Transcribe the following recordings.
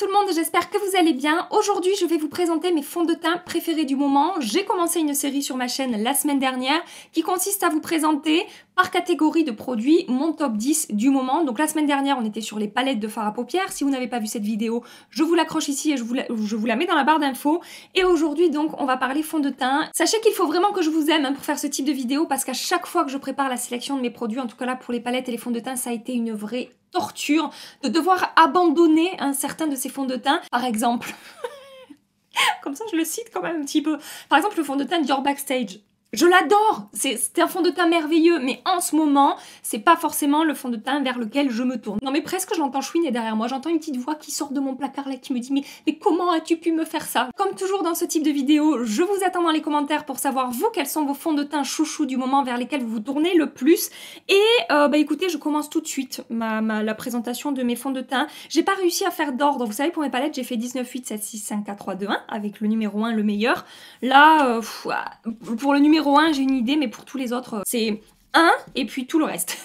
tout le monde, j'espère que vous allez bien. Aujourd'hui, je vais vous présenter mes fonds de teint préférés du moment. J'ai commencé une série sur ma chaîne la semaine dernière qui consiste à vous présenter par catégorie de produits mon top 10 du moment. Donc la semaine dernière, on était sur les palettes de fard à paupières. Si vous n'avez pas vu cette vidéo, je vous l'accroche ici et je vous la mets dans la barre d'infos. Et aujourd'hui, donc, on va parler fond de teint. Sachez qu'il faut vraiment que je vous aime pour faire ce type de vidéo parce qu'à chaque fois que je prépare la sélection de mes produits, en tout cas là pour les palettes et les fonds de teint, ça a été une vraie torture de devoir abandonner un certain de ces fonds de teint. Par exemple, comme ça je le cite quand même un petit peu, par exemple le fond de teint Dior Backstage. Je l'adore, c'est un fond de teint merveilleux, mais en ce moment, c'est pas forcément le fond de teint vers lequel je me tourne. Non mais presque je l'entends chouiner derrière moi, j'entends une petite voix qui sort de mon placard là qui me dit mais comment as-tu pu me faire ça? Comme toujours dans ce type de vidéo, je vous attends dans les commentaires pour savoir vous quels sont vos fonds de teint chouchous du moment vers lesquels vous vous tournez le plus. Et écoutez, je commence tout de suite la présentation de mes fonds de teint. J'ai pas réussi à faire d'ordre, vous savez pour mes palettes j'ai fait 19, 8, 7, 6, 5, 4, 3, 2, 1 avec le numéro 1 le meilleur. Là, pour le numéro 1, j'ai une idée, mais pour tous les autres, c'est 1 et puis tout le reste.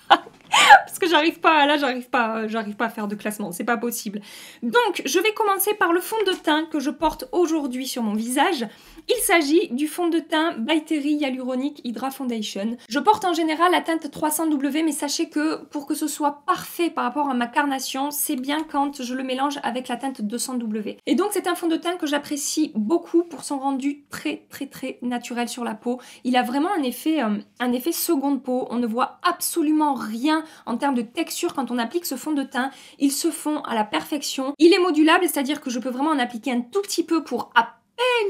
Voilà. Parce que j'arrive pas à faire de classement, c'est pas possible. Donc, je vais commencer par le fond de teint que je porte aujourd'hui sur mon visage. Il s'agit du fond de teint By Terry Hyaluronic Hydra Foundation. Je porte en général la teinte 300W, mais sachez que pour que ce soit parfait par rapport à ma carnation, c'est bien quand je le mélange avec la teinte 200W. Et donc c'est un fond de teint que j'apprécie beaucoup pour son rendu très naturel sur la peau. Il a vraiment un effet seconde peau. On ne voit absolument rien en termes de texture quand on applique ce fond de teint. Il se fond à la perfection. Il est modulable, c'est-à-dire que je peux vraiment en appliquer un tout petit peu pour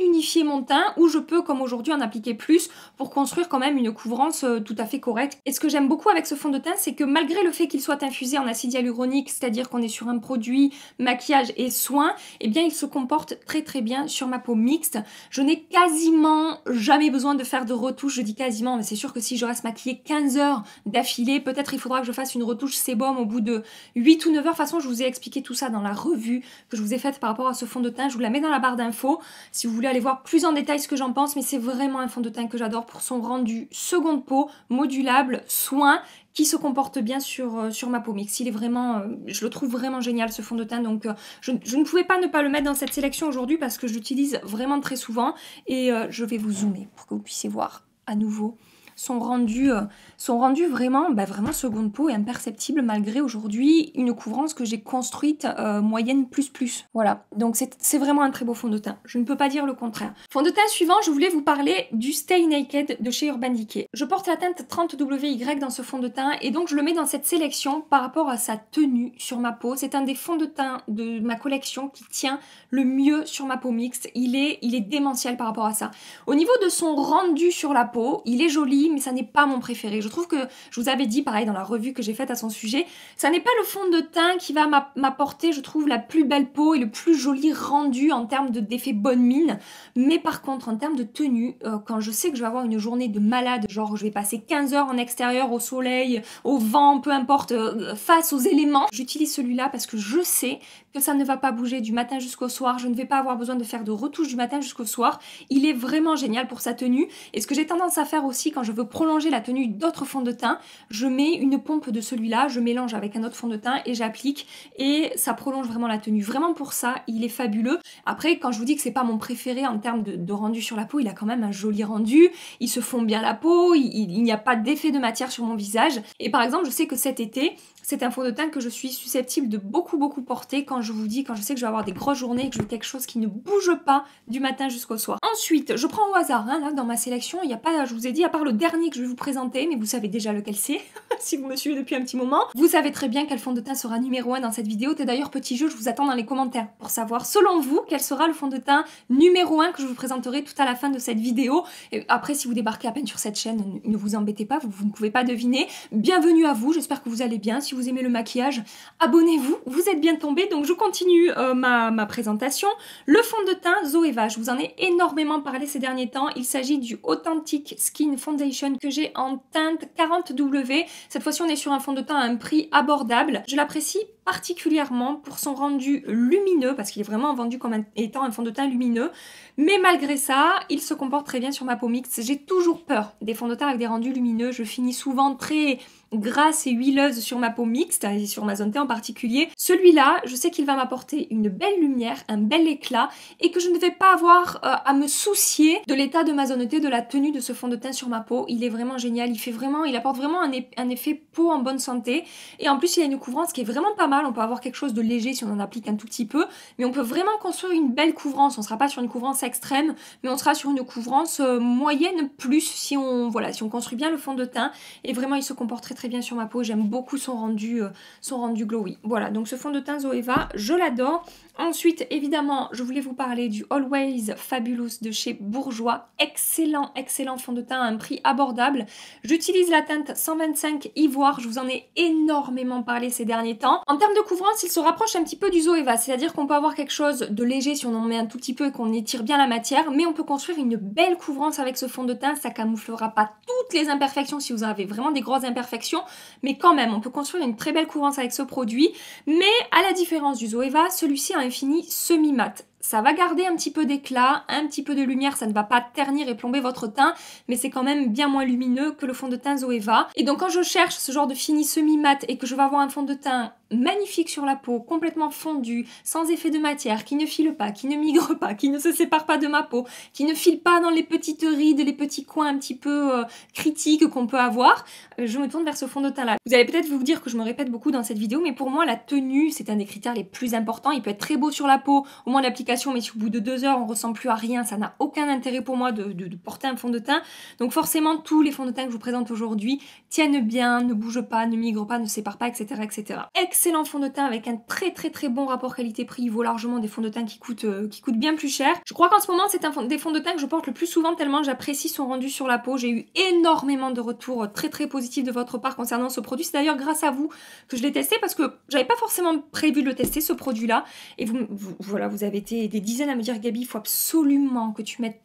unifier mon teint, ou je peux comme aujourd'hui en appliquer plus pour construire quand même une couvrance tout à fait correcte. Et ce que j'aime beaucoup avec ce fond de teint, c'est que malgré le fait qu'il soit infusé en acide hyaluronique, c'est-à-dire qu'on est sur un produit maquillage et soin, eh bien il se comporte très bien sur ma peau mixte. Je n'ai quasiment jamais besoin de faire de retouche, je dis quasiment, mais c'est sûr que si je reste maquillée 15 heures d'affilée, peut-être il faudra que je fasse une retouche sébum au bout de 8 ou 9 heures. De toute façon, je vous ai expliqué tout ça dans la revue que je vous ai faite par rapport à ce fond de teint, je vous la mets dans la barre d'infos si vous voulez aller voir plus en détail ce que j'en pense, mais c'est vraiment un fond de teint que j'adore pour son rendu seconde peau, modulable, soin, qui se comporte bien sur ma peau mixte. Il est vraiment, je le trouve vraiment génial ce fond de teint, donc je ne pouvais pas ne pas le mettre dans cette sélection aujourd'hui parce que je l'utilise vraiment très souvent et je vais vous zoomer pour que vous puissiez voir à nouveau son rendu vraiment seconde peau et imperceptible malgré aujourd'hui une couvrance que j'ai construite moyenne plus. Voilà, donc c'est vraiment un très beau fond de teint. Je ne peux pas dire le contraire. Fond de teint suivant, je voulais vous parler du Stay Naked de chez Urban Decay. Je porte la teinte 30WY dans ce fond de teint et donc je le mets dans cette sélection par rapport à sa tenue sur ma peau. C'est un des fonds de teint de ma collection qui tient le mieux sur ma peau mixte. Il est démentiel par rapport à ça. Au niveau de son rendu sur la peau, il est joli, mais ça n'est pas mon préféré. Je trouve que, je vous avais dit pareil dans la revue que j'ai faite à son sujet, ça n'est pas le fond de teint qui va m'apporter, je trouve, la plus belle peau et le plus joli rendu en termes d'effet bonne mine. Mais par contre, en termes de tenue, quand je sais que je vais avoir une journée de malade, genre je vais passer 15 heures en extérieur, au soleil, au vent, peu importe, face aux éléments, j'utilise celui-là parce que je sais que ça ne va pas bouger du matin jusqu'au soir. Je ne vais pas avoir besoin de faire de retouches du matin jusqu'au soir. Il est vraiment génial pour sa tenue. Et ce que j'ai tendance à faire aussi quand je veux prolonger la tenue d'autres fonds de teint, je mets une pompe de celui-là, je mélange avec un autre fond de teint et j'applique et ça prolonge vraiment la tenue. Vraiment pour ça, il est fabuleux. Après, quand je vous dis que c'est pas mon préféré en termes de rendu sur la peau, il a quand même un joli rendu, il se fond bien la peau, il n'y a pas d'effet de matière sur mon visage. Et par exemple, je sais que cet été, c'est un fond de teint que je suis susceptible de beaucoup porter quand je sais que je vais avoir des grosses journées et que je veux quelque chose qui ne bouge pas du matin jusqu'au soir. Ensuite, je prends au hasard, hein, là dans ma sélection, il n'y a pas, je vous ai dit, à part le dernier que je vais vous présenter, mais vous savez déjà lequel c'est, si vous me suivez depuis un petit moment. Vous savez très bien quel fond de teint sera numéro 1 dans cette vidéo. Et d'ailleurs, petit jeu, je vous attends dans les commentaires pour savoir, selon vous, quel sera le fond de teint numéro 1 que je vous présenterai tout à la fin de cette vidéo. Et après, si vous débarquez à peine sur cette chaîne, ne vous embêtez pas, vous ne pouvez pas deviner. Bienvenue à vous, j'espère que vous allez bien. Si vous aimez le maquillage, abonnez-vous, vous êtes bien tombés. Donc je continue ma présentation. Le fond de teint Zoeva, je vous en ai énormément parlé ces derniers temps. Il s'agit du Authentic Skin Foundation que j'ai en teinte 40W. Cette fois-ci, on est sur un fond de teint à un prix abordable. Je l'apprécie particulièrement pour son rendu lumineux, parce qu'il est vraiment vendu comme étant un fond de teint lumineux, mais malgré ça, il se comporte très bien sur ma peau mixte. J'ai toujours peur des fonds de teint avec des rendus lumineux, je finis souvent très grasse et huileuse sur ma peau mixte, et sur ma zone T en particulier. Celui-là, je sais qu'il va m'apporter une belle lumière, un bel éclat, et que je ne vais pas avoir à me soucier de l'état de ma zone T, de la tenue de ce fond de teint sur ma peau. Il est vraiment génial, il apporte vraiment un effet peau en bonne santé, et en plus il a une couvrance qui est vraiment pas mal. On peut avoir quelque chose de léger si on en applique un tout petit peu, mais on peut vraiment construire une belle couvrance. On sera pas sur une couvrance extrême, mais on sera sur une couvrance moyenne plus si on construit bien le fond de teint, et vraiment il se comporte très bien sur ma peau. J'aime beaucoup son rendu glowy. Voilà, donc ce fond de teint Zoeva, je l'adore. Ensuite, évidemment, je voulais vous parler du Always Fabulous de chez Bourjois. Excellent fond de teint à un prix abordable. J'utilise la teinte 125 Ivoire, je vous en ai énormément parlé ces derniers temps. En termes de couvrance, il se rapproche un petit peu du Zoeva, c'est-à-dire qu'on peut avoir quelque chose de léger si on en met un tout petit peu et qu'on étire bien la matière, mais on peut construire une belle couvrance avec ce fond de teint. Ça camouflera pas toutes les imperfections si vous avez vraiment des grosses imperfections, mais quand même, on peut construire une très belle couvrance avec ce produit. Mais à la différence du Zoeva, celui-ci a un fini semi-mat. Ça va garder un petit peu d'éclat, un petit peu de lumière, ça ne va pas ternir et plomber votre teint, mais c'est quand même bien moins lumineux que le fond de teint Zoeva. Et donc quand je cherche ce genre de fini semi-mat et que je vais avoir un fond de teint magnifique sur la peau, complètement fondu, sans effet de matière, qui ne file pas, qui ne migre pas, qui ne se sépare pas de ma peau, qui ne file pas dans les petites rides, les petits coins un petit peu critiques qu'on peut avoir, je me tourne vers ce fond de teint là. Vous allez peut-être vous dire que je me répète beaucoup dans cette vidéo, mais pour moi la tenue c'est un des critères les plus importants. Il peut être très beau sur la peau au moment de l'application, mais si au bout de 2 heures on ressent plus à rien, ça n'a aucun intérêt pour moi de porter un fond de teint. Donc forcément tous les fonds de teint que je vous présente aujourd'hui tiennent bien, ne bougent pas, ne migrent pas, ne se séparent pas, etc. etc. Excellent fond de teint avec un très bon rapport qualité-prix. Il vaut largement des fonds de teint qui coûtent bien plus cher. Je crois qu'en ce moment c'est des fonds de teint que je porte le plus souvent tellement j'apprécie son rendu sur la peau. J'ai eu énormément de retours très positifs de votre part concernant ce produit. C'est d'ailleurs grâce à vous que je l'ai testé parce que j'avais pas forcément prévu de le tester ce produit là, et vous avez été des dizaines à me dire Gabi, il faut absolument que tu mettes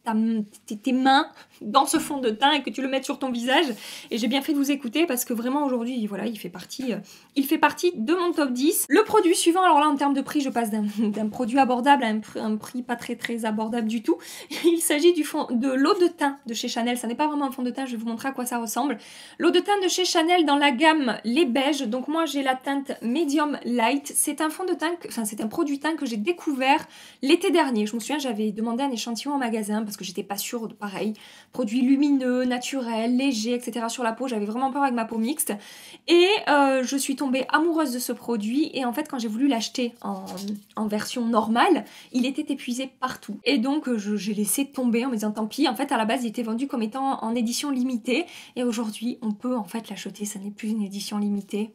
tes mains dans ce fond de teint et que tu le mettes sur ton visage, et j'ai bien fait de vous écouter parce que vraiment aujourd'hui voilà, il fait partie de mon top 10. Le produit suivant, alors là en termes de prix je passe d'un produit abordable à un prix pas très abordable du tout. Il s'agit de l'eau de teint de chez Chanel. Ça n'est pas vraiment un fond de teint, je vais vous montrer à quoi ça ressemble. L'eau de teint de chez Chanel dans la gamme Les Beiges, donc moi j'ai la teinte Medium Light. C'est un fond de teint, c'est un produit teint que j'ai découvert l'été dernier. Je me souviens, j'avais demandé un échantillon en magasin parce que j'étais pas sûre de pareil. Produit lumineux, naturel, léger, etc. sur la peau, j'avais vraiment peur avec ma peau mixte. Et je suis tombée amoureuse de ce produit, et en fait quand j'ai voulu l'acheter en version normale, il était épuisé partout. Et donc j'ai laissé tomber en me disant tant pis. En fait à la base il était vendu comme étant en édition limitée, et aujourd'hui on peut en fait l'acheter, ça n'est plus une édition limitée.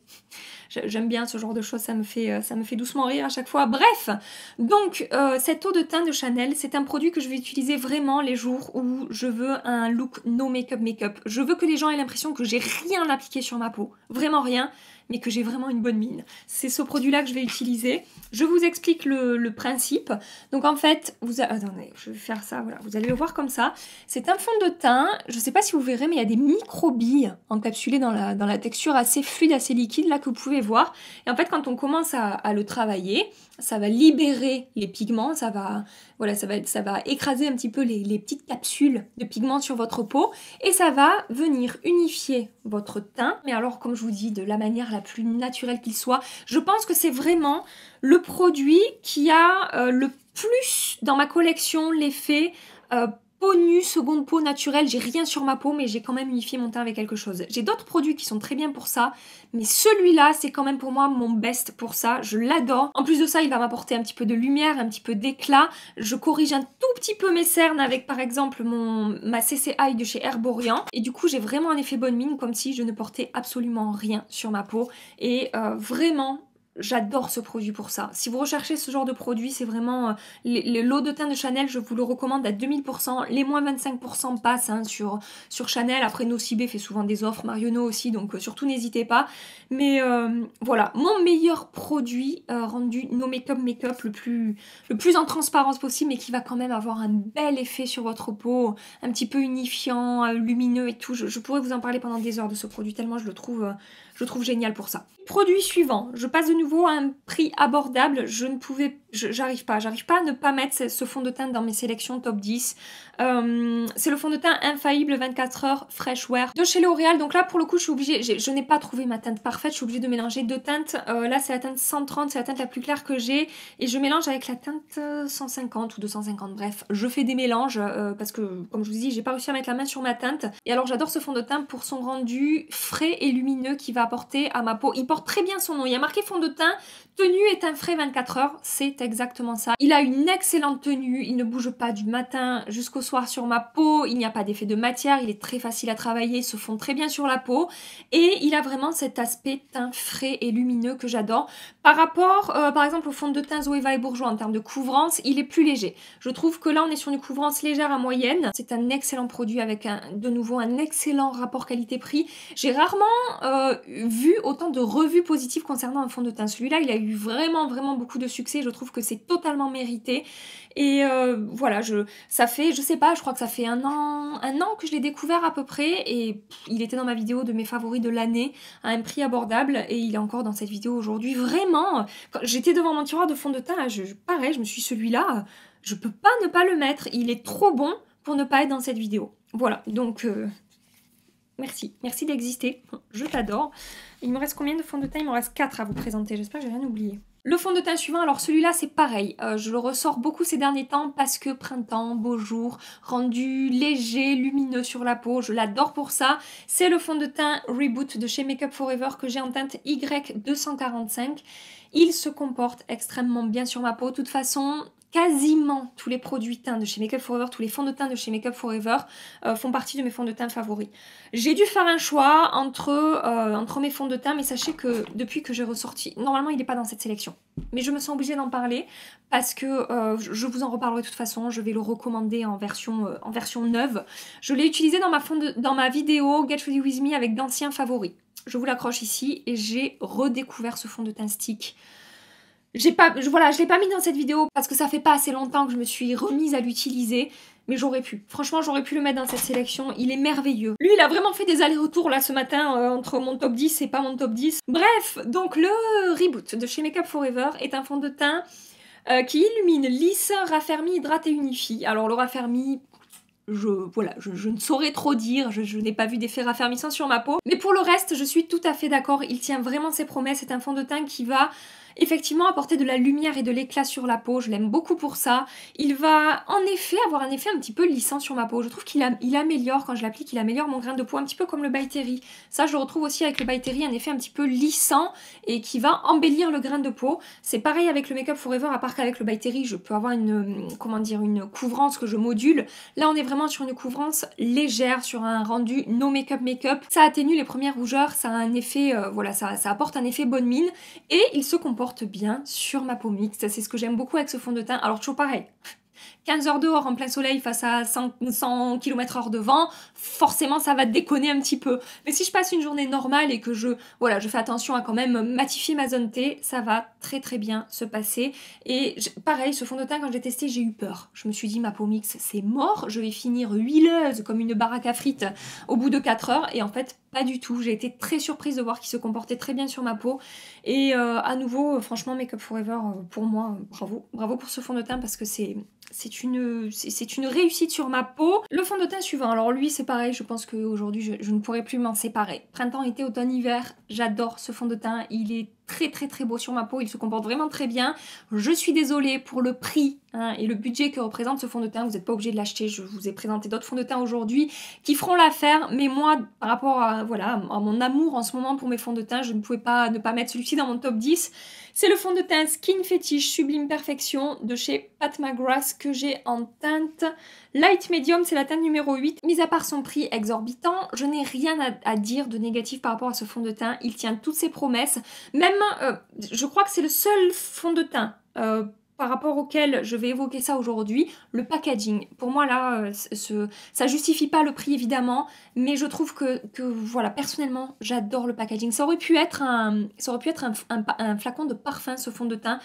J'aime bien ce genre de choses, ça me fait doucement rire à chaque fois. Bref, donc cette eau de teint de Chanel, c'est un produit que je vais utiliser vraiment les jours où je veux un look no make-up. Je veux que les gens aient l'impression que j'ai rien appliqué sur ma peau, vraiment rien, mais que j'ai vraiment une bonne mine. C'est ce produit-là que je vais utiliser. Je vous explique le principe. Donc en fait, attendez, je vais faire ça, voilà, vous allez le voir comme ça. C'est un fond de teint, je sais pas si vous verrez, mais il y a des micro-billes encapsulées dans la texture assez fluide, assez liquide, là, que vous pouvez voir. Et en fait, quand on commence à le travailler, ça va libérer les pigments, ça va écraser un petit peu les petites capsules de pigments sur votre peau, et ça va venir unifier votre teint, mais alors comme je vous dis, de la manière la plus naturelle qu'il soit. Je pense que c'est vraiment le produit qui a le plus dans ma collection l'effet peau nue, seconde peau naturelle. J'ai rien sur ma peau, mais j'ai quand même unifié mon teint avec quelque chose. J'ai d'autres produits qui sont très bien pour ça, mais celui-là, c'est quand même pour moi mon best pour ça. Je l'adore. En plus de ça, il va m'apporter un petit peu de lumière, un petit peu d'éclat. Je corrige un tout petit peu mes cernes avec, par exemple, ma CC Eye de chez Herborian. Et du coup, j'ai vraiment un effet bonne mine, comme si je ne portais absolument rien sur ma peau. Et vraiment... j'adore ce produit pour ça. Si vous recherchez ce genre de produit, c'est vraiment... l'eau de teint de Chanel, je vous le recommande à 2000%. Les moins 25% passent hein, sur Chanel. Après, Nocibé fait souvent des offres, Marionneau aussi, donc surtout n'hésitez pas. Mais voilà, mon meilleur produit rendu no make-up le plus en transparence possible, mais qui va quand même avoir un bel effet sur votre peau, un petit peu unifiant, lumineux et tout. Je pourrais vous en parler pendant des heures de ce produit, tellement je le trouve génial pour ça. Produit suivant, je passe de nouveau à un prix abordable. J'arrive pas à ne pas mettre ce fond de teint dans mes sélections top 10. C'est le fond de teint Infaillible 24 heures Fresh Wear de chez L'Oréal. Donc là, pour le coup, je suis obligée, je n'ai pas trouvé ma teinte parfaite, je suis obligée de mélanger deux teintes. Là, c'est la teinte 130, c'est la teinte la plus claire que j'ai, et je mélange avec la teinte 150 ou 250. Bref, je fais des mélanges parce que, comme je vous dis, j'ai pas réussi à mettre la main sur ma teinte. Et alors, j'adore ce fond de teint pour son rendu frais et lumineux qu'il va apporter à ma peau. Il porte très bien son nom. Il y a marqué fond de teint, tenue et teint frais 24 heures. C'est exactement ça. Il a une excellente tenue. Il ne bouge pas du matin jusqu'au soir sur ma peau. Il n'y a pas d'effet de matière. Il est très facile à travailler. Il se fond très bien sur la peau. Et il a vraiment cet aspect teint frais et lumineux que j'adore. Par rapport, par exemple, au fond de teint Zoeva et Bourjois, en termes de couvrance, il est plus léger. Je trouve que là, on est sur une couvrance légère à moyenne. C'est un excellent produit avec, de nouveau, un excellent rapport qualité-prix. J'ai rarement vu autant de revues positives concernant un fond de teint. Celui-là, il a eu vraiment beaucoup de succès. Je trouve que c'est totalement mérité. Et voilà, ça fait, je sais pas, je crois que ça fait un an que je l'ai découvert à peu près. Et il était dans ma vidéo de mes favoris de l'année à un prix abordable. Et il est encore dans cette vidéo aujourd'hui. Vraiment, quand j'étais devant mon tiroir de fond de teint, pareil, je me suis dit, celui-là, je peux pas ne pas le mettre. Il est trop bon pour ne pas être dans cette vidéo. Voilà, donc... Merci d'exister, je t'adore. Il me reste combien de fonds de teint? Il me reste 4 à vous présenter, j'espère que j'ai rien oublié. Le fond de teint suivant, alors celui-là c'est pareil, je le ressors beaucoup ces derniers temps parce que printemps, beau jour, rendu léger, lumineux sur la peau, je l'adore pour ça. C'est le fond de teint Reboot de chez Make Up For Ever que j'ai en teinte Y245. Il se comporte extrêmement bien sur ma peau, de toute façon... Quasiment tous les produits teints de chez Make Up For Ever, tous les fonds de teint de chez Make Up For Ever font partie de mes fonds de teint favoris. J'ai dû faire un choix entre mes fonds de teint, mais sachez que depuis que j'ai ressorti... Normalement, il n'est pas dans cette sélection. Mais je me sens obligée d'en parler parce que je vous en reparlerai de toute façon. Je vais le recommander en version neuve. Je l'ai utilisé dans ma vidéo Get Ready With Me avec d'anciens favoris. Je vous l'accroche ici et j'ai redécouvert ce fond de teint stick. Je l'ai pas mis dans cette vidéo parce que ça fait pas assez longtemps que je me suis remise à l'utiliser, mais j'aurais pu. Franchement, j'aurais pu le mettre dans cette sélection, il est merveilleux. Lui, il a vraiment fait des allers-retours là ce matin entre mon top 10 et pas mon top 10. Bref, donc le Reboot de chez Make Up For Ever est un fond de teint qui illumine, lisse, raffermit, hydrate et unifie. Alors le raffermit... Je ne saurais trop dire, je n'ai pas vu d'effet raffermissant sur ma peau. Mais pour le reste, je suis tout à fait d'accord, il tient vraiment ses promesses. C'est un fond de teint qui va effectivement apporter de la lumière et de l'éclat sur la peau, je l'aime beaucoup pour ça. Il va en effet avoir un effet un petit peu lissant sur ma peau. Je trouve qu'il améliore, quand je l'applique, il améliore mon grain de peau un petit peu comme le By Terry. Ça, je le retrouve aussi avec le By Terry, un effet un petit peu lissant et qui va embellir le grain de peau. C'est pareil avec le Make Up For Ever, à part qu'avec le By Terry, je peux avoir une couvrance que je module. Là, on est vraiment sur une couvrance légère, sur un rendu no make-up make-up. Ça atténue les premières rougeurs, ça a un effet, ça apporte un effet bonne mine et il se comporte bien sur ma peau mixte. C'est ce que j'aime beaucoup avec ce fond de teint. Alors toujours pareil, 15 heures dehors en plein soleil face à 100 km/h de vent, forcément ça va déconner un petit peu. Mais si je passe une journée normale et que je fais attention à quand même matifier ma zone T, ça va très bien se passer. Et pareil, ce fond de teint, quand je l'ai testé, j'ai eu peur. Je me suis dit, ma peau mixte, c'est mort, je vais finir huileuse comme une baraque à frites au bout de 4 heures. Et en fait, pas du tout. J'ai été très surprise de voir qu'il se comportait très bien sur ma peau. Et à nouveau, franchement, Make Up For Ever, pour moi, bravo. Bravo pour ce fond de teint parce que c'est une réussite sur ma peau. Le fond de teint suivant, alors lui c'est pareil, je pense qu'aujourd'hui je ne pourrais plus m'en séparer. Printemps, été, automne, hiver, j'adore ce fond de teint, il est très beau sur ma peau, il se comporte vraiment très bien. Je suis désolée pour le prix et le budget que représente ce fond de teint, vous n'êtes pas obligé de l'acheter, je vous ai présenté d'autres fonds de teint aujourd'hui qui feront l'affaire, mais moi par rapport à mon amour en ce moment pour mes fonds de teint, je ne pouvais pas ne pas mettre celui-ci dans mon top 10. C'est le fond de teint Skin Fetish Sublime Perfection de chez Pat McGrath que j'ai en teinte Light Medium, c'est la teinte numéro 8. Mis à part son prix exorbitant, je n'ai rien à dire de négatif par rapport à ce fond de teint. Il tient toutes ses promesses. Même, je crois que c'est le seul fond de teint par rapport auquel je vais évoquer ça aujourd'hui, le packaging. Pour moi là, ça justifie pas le prix évidemment, mais je trouve que voilà, personnellement, j'adore le packaging. Ça aurait pu être un flacon de parfum, ce fond de teint,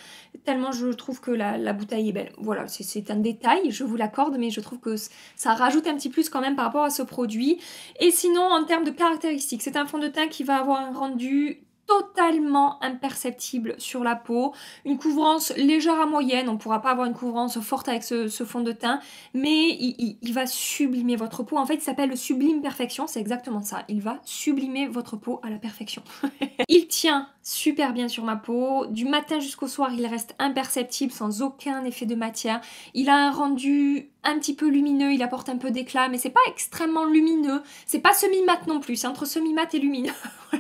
tellement je trouve que la bouteille est belle. Voilà, c'est un détail, je vous l'accorde, mais je trouve que ça rajoute un petit plus quand même par rapport à ce produit. Et sinon, en termes de caractéristiques, c'est un fond de teint qui va avoir un rendu totalement imperceptible sur la peau, une couvrance légère à moyenne, on ne pourra pas avoir une couvrance forte avec ce fond de teint, mais il va sublimer votre peau. En fait, il s'appelle le Sublime Perfection, c'est exactement ça, il va sublimer votre peau à la perfection. Il tient super bien sur ma peau, du matin jusqu'au soir il reste imperceptible sans aucun effet de matière, il a un rendu un petit peu lumineux, il apporte un peu d'éclat, mais c'est pas extrêmement lumineux, c'est pas semi-mat non plus, c'est entre semi-mat et lumineux.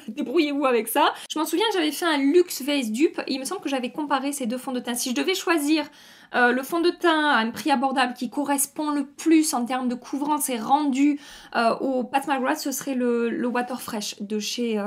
Débrouillez-vous avec ça. Je m'en souviens, j'avais fait un luxe face dupe, et il me semble que j'avais comparé ces deux fonds de teint. Si je devais choisir le fond de teint à un prix abordable qui correspond le plus en termes de couvrance et rendu au Pat McGrath, ce serait le Water Fresh de chez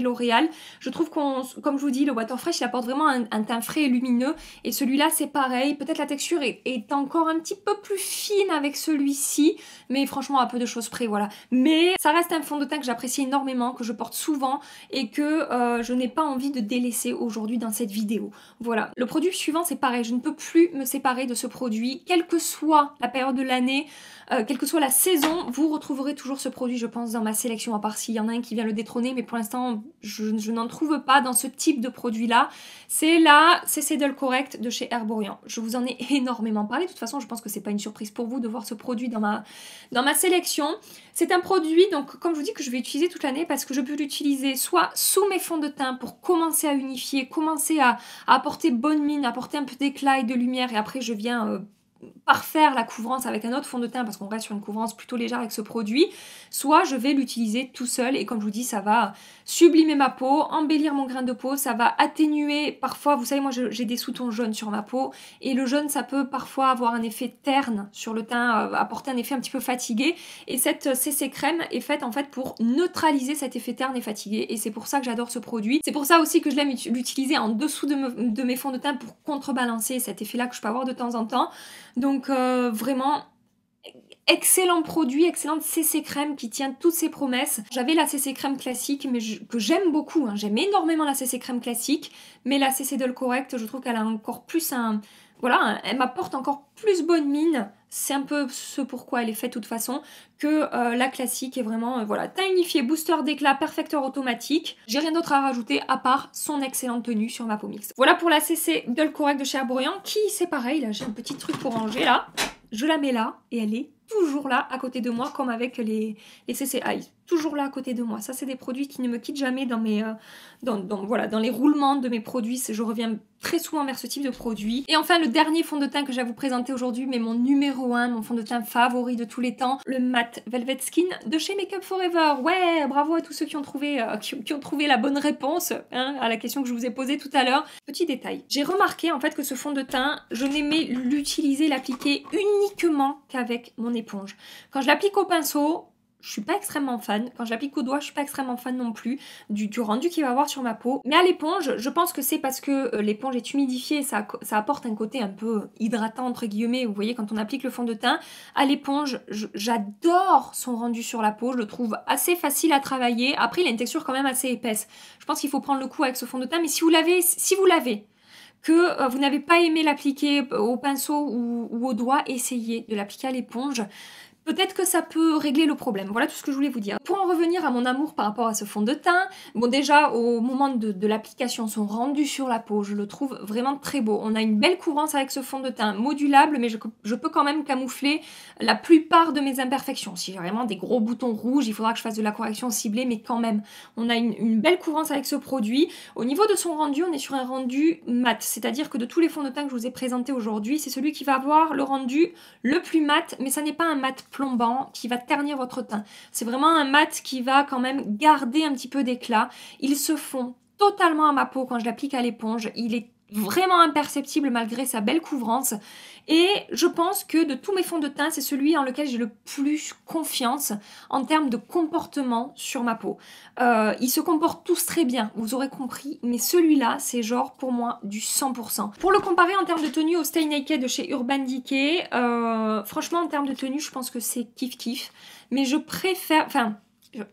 L'Oréal. Je trouve comme je vous dis, le Water Fresh il apporte vraiment un teint frais et lumineux, et celui-là c'est pareil, peut-être la texture est encore un petit peu plus fine avec celui-ci, mais franchement à peu de choses près, voilà. Mais ça reste un fond de teint que j'apprécie énormément, que je porte souvent et que je n'ai pas envie de délaisser aujourd'hui dans cette vidéo. Voilà. Le produit suivant c'est pareil, je ne peux plus me séparer de ce produit, quelle que soit la période de l'année, quelle que soit la saison, vous retrouverez toujours ce produit, je pense, dans ma sélection, à part s'il y en a un qui vient le détrôner, mais pour l'instant, je n'en trouve pas dans ce type de produit-là. C'est la CC Dull Correct de chez Herborian. Je vous en ai énormément parlé, de toute façon, je pense que c'est pas une surprise pour vous de voir ce produit dans ma sélection. C'est un produit, donc, comme je vous dis, que je vais utiliser toute l'année parce que je peux l'utiliser soit sous mes fonds de teint pour commencer à unifier, commencer à apporter bonne mine, apporter un peu d'éclat et de lumière, et après je viens parfaire la couvrance avec un autre fond de teint parce qu'on reste sur une couvrance plutôt légère avec ce produit, soit je vais l'utiliser tout seul et comme je vous dis ça va sublimer ma peau, embellir mon grain de peau, ça va atténuer parfois, vous savez moi j'ai des sous-tons jaunes sur ma peau et le jaune ça peut parfois avoir un effet terne sur le teint, apporter un effet un petit peu fatigué, et cette CC crème est faite en fait pour neutraliser cet effet terne et fatigué, et c'est pour ça que j'adore ce produit. C'est pour ça aussi que je l'aime l'utiliser en dessous de mes fonds de teint pour contrebalancer cet effet là que je peux avoir de temps en temps. Donc vraiment excellent produit, excellente CC crème qui tient toutes ses promesses. J'avais la CC crème classique mais que j'aime beaucoup, hein. J'aime énormément la CC crème classique, mais la CC Dull Correct je trouve qu'elle a encore plus voilà, elle m'apporte encore plus bonne mine, c'est un peu ce pourquoi elle est faite de toute façon, que la classique est vraiment, voilà, teint unifié, booster d'éclat, perfecteur automatique. J'ai rien d'autre à rajouter à part son excellente tenue sur ma peau mixte. Voilà pour la CC Dull Correct de chez Herborian, qui c'est pareil, là j'ai un petit truc pour ranger là, je la mets là et elle est toujours là à côté de moi comme avec les CC Eyes. Toujours là à côté de moi. Ça c'est des produits qui ne me quittent jamais dans mes voilà, dans les roulements de mes produits. Je reviens très souvent vers ce type de produit. Et enfin le dernier fond de teint que je vais vous présenter aujourd'hui, mais mon numéro 1, mon fond de teint favori de tous les temps, le Matte Velvet Skin de chez Make Up For Ever. Ouais, bravo à tous ceux qui ont trouvé la bonne réponse hein, à la question que je vous ai posée tout à l'heure. Petit détail, j'ai remarqué en fait que ce fond de teint, je n'aimais l'utiliser, l'appliquer uniquement qu'avec mon éponge. Quand je l'applique au pinceau, je suis pas extrêmement fan. Quand je l'applique au doigt, je suis pas extrêmement fan non plus du rendu qu'il va avoir sur ma peau. Mais à l'éponge, je pense que c'est parce que l'éponge est humidifiée, ça apporte un côté un peu hydratant entre guillemets. Vous voyez, quand on applique le fond de teint à l'éponge, j'adore son rendu sur la peau. Je le trouve assez facile à travailler. Après, il a une texture quand même assez épaisse. Je pense qu'il faut prendre le coup avec ce fond de teint. Mais si vous l'avez, que vous n'avez pas aimé l'appliquer au pinceau ou au doigt, essayez de l'appliquer à l'éponge. Peut-être que ça peut régler le problème. Voilà tout ce que je voulais vous dire. Pour en revenir à mon amour par rapport à ce fond de teint, bon déjà au moment de l'application, son rendu sur la peau, je le trouve vraiment très beau. On a une belle couvrance avec ce fond de teint modulable, mais je peux quand même camoufler la plupart de mes imperfections. Si j'ai vraiment des gros boutons rouges, il faudra que je fasse de la correction ciblée, mais quand même, on a une belle couvrance avec ce produit. Au niveau de son rendu, on est sur un rendu mat, c'est-à-dire que de tous les fonds de teint que je vous ai présentés aujourd'hui, c'est celui qui va avoir le rendu le plus mat, mais ça n'est pas un mat plombant qui va ternir votre teint. C'est vraiment un mat qui va quand même garder un petit peu d'éclat. Il se fond totalement à ma peau quand je l'applique à l'éponge. Il est vraiment imperceptible malgré sa belle couvrance. Et je pense que de tous mes fonds de teint, c'est celui en lequel j'ai le plus confiance en termes de comportement sur ma peau. Ils se comportent tous très bien, vous aurez compris, mais celui-là, c'est genre pour moi du 100%. Pour le comparer en termes de tenue au Stay Naked de chez Urban Decay, franchement en termes de tenue, je pense que c'est kiff-kiff. Mais je préfère... Enfin,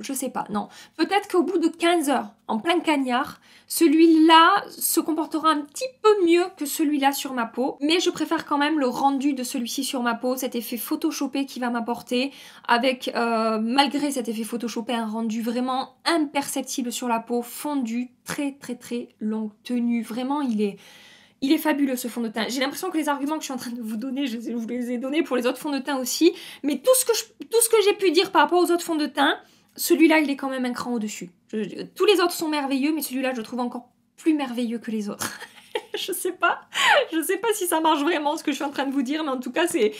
je sais pas, non. Peut-être qu'au bout de 15 heures, en plein cagnard, celui-là se comportera un petit peu mieux que celui-là sur ma peau. Mais je préfère quand même le rendu de celui-ci sur ma peau, cet effet photoshopé qui va m'apporter, avec, malgré cet effet photoshopé, un rendu vraiment imperceptible sur la peau, fondu, très très très longue tenue. Vraiment, il est fabuleux ce fond de teint. J'ai l'impression que les arguments que je suis en train de vous donner, je vous les ai donnés pour les autres fonds de teint aussi. Mais tout ce que j'ai pu dire par rapport aux autres fonds de teint, celui-là, il est quand même un cran au-dessus. Tous les autres sont merveilleux, mais celui-là, je le trouve encore plus merveilleux que les autres. Je sais pas si ça marche vraiment ce que je suis en train de vous dire, mais en tout cas c'est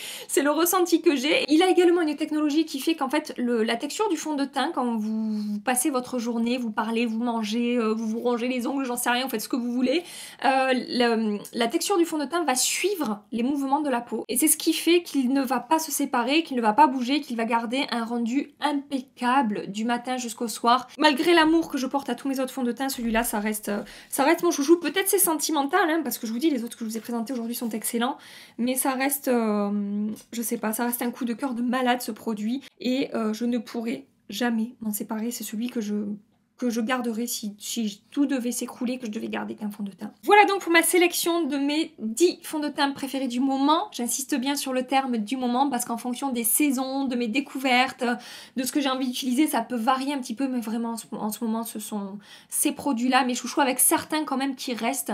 le ressenti que j'ai. Il a également une technologie qui fait qu'en fait la texture du fond de teint, quand vous passez votre journée, vous parlez, vous mangez, vous vous rongez les ongles, j'en sais rien, vous faites ce que vous voulez, la texture du fond de teint va suivre les mouvements de la peau. Et c'est ce qui fait qu'il ne va pas se séparer, qu'il ne va pas bouger, qu'il va garder un rendu impeccable du matin jusqu'au soir. Malgré l'amour que je porte à tous mes autres fonds de teint, celui-là ça reste mon chouchou. Peut-être c'est sentimental, hein, parce que je vous dis, les autres que je vous ai présentés aujourd'hui sont excellents, mais ça reste, je sais pas, ça reste un coup de cœur de malade ce produit, et je ne pourrai jamais m'en séparer. C'est celui que je garderai si tout devait s'écrouler, que je devais garder qu'un fond de teint. Voilà donc pour ma sélection de mes 10 fonds de teint préférés du moment. J'insiste bien sur le terme du moment parce qu'en fonction des saisons, de mes découvertes, de ce que j'ai envie d'utiliser, ça peut varier un petit peu, mais vraiment en ce moment ce sont ces produits-là, mes chouchous, avec certains quand même qui restent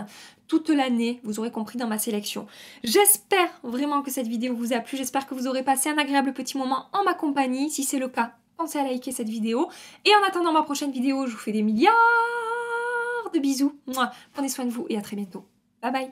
toute l'année, vous aurez compris, dans ma sélection. J'espère vraiment que cette vidéo vous a plu, j'espère que vous aurez passé un agréable petit moment en ma compagnie. Si c'est le cas, pensez à liker cette vidéo. Et en attendant ma prochaine vidéo, je vous fais des milliards de bisous. Mouah. Prenez soin de vous et à très bientôt. Bye bye.